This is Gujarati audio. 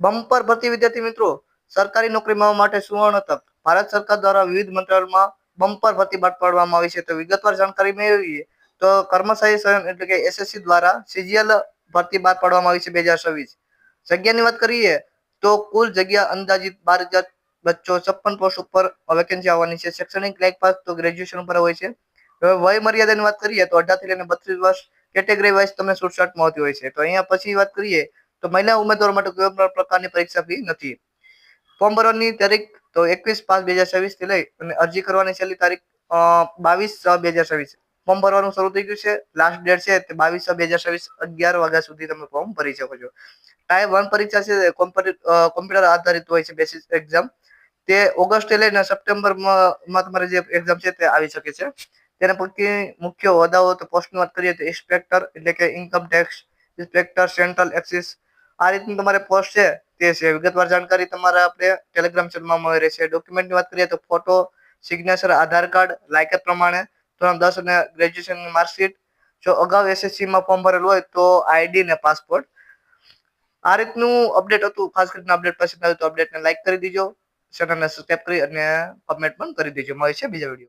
બમ્પર ભરતી વિદ્યાર્થી મિત્રો, સરકારી નોકરી મેળવવા માટે સુવર્ણ તક. ભારત સરકાર દ્વારા વિવિધ મંત્રાલયોમાં બમ્પર ભરતી બહાર પાડવામાં આવી છે. તો વિગતવાર જાણકારી મેળવીએ તો કર્મચારી સંઘ એટલે કે એસએસસી દ્વારા સીજીએલ ભરતી બહાર પાડવામાં આવી છે 2026. જગ્યાની વાત કરીએ તો કુલ જગ્યા અંદાજિત 12,256 પોસ્ટ ઉપર વેકેન્સી આવવાની છે. શૈક્ષણિક લાયક પાસ તો ગ્રેજ્યુએશન ઉપર હોય છે. હવે વય મર્યાદાની વાત કરીએ તો 18 થી લઈને 32 વર્ષ કેટેગરી વાઇઝ તમને છૂટછાટ મળતી હોય છે. તો અહીંયા પછી વાત કરીએ તો મહિલા ઉમેદવારો માટે કોઈ પણ પ્રકારની પરીક્ષા ફી નથી. ફોર્મ ભરવાની તારીખ તો 21/5/2026 થી લઈ અને અરજી કરવાની છેલ્લી તારીખ 22/6/2026. ફોર્મ ભરવાનું શરૂ થઈ ગયું છે. લાસ્ટ ડેટ છે તે 22/6/2026 11 વાગ્યા સુધી તમે ફોર્મ ભરી શકો છો. ટાઈપ 1 પરીક્ષા છે કોમ્પ્યુટર આધારિત હોય છે બેસિક એક્ઝામ. તે ઓગસ્ટે લઈને સપ્ટેમ્બરમાં તમારે જે એક્ઝામ છે તે આવી શકે છે. તેના પૈકી મુખ્ય હોદ્દાઓ તો પોસ્ટની વાત કરીએ તો ઇન્સ્પેક્ટર એટલે કે income tax inspector central axis આ રીતની તમારે પોસ્ટ છે તે છે. વિગતવાર જાણકારી તમારે આપણે ટેલિગ્રામ ચેનલમાં મળી રહેશે. ડોક્યુમેન્ટની વાત કરીએ તો ફોટો, સિગ્નેચર, આધાર કાર્ડ, લાયકાત પ્રમાણે ધોરણ 10 અને ગ્રેજ્યુએશનની માર્કશીટ. જો અગાઉ એસએસસીમાં ફોર્મ ભરેલું હોય તો આઈડી ને પાસપોર્ટ. આ રીતનું અપડેટ હતું. ખાસ કરીને અપડેટ પસંદ આવ્યું તો અપડેટને લાઈક કરી દીજો, ચેનલને સબસ્ક્રાઇબ કરી અને કમેન્ટ પણ કરી દેજો. મળે છે બીજા વિડીયો.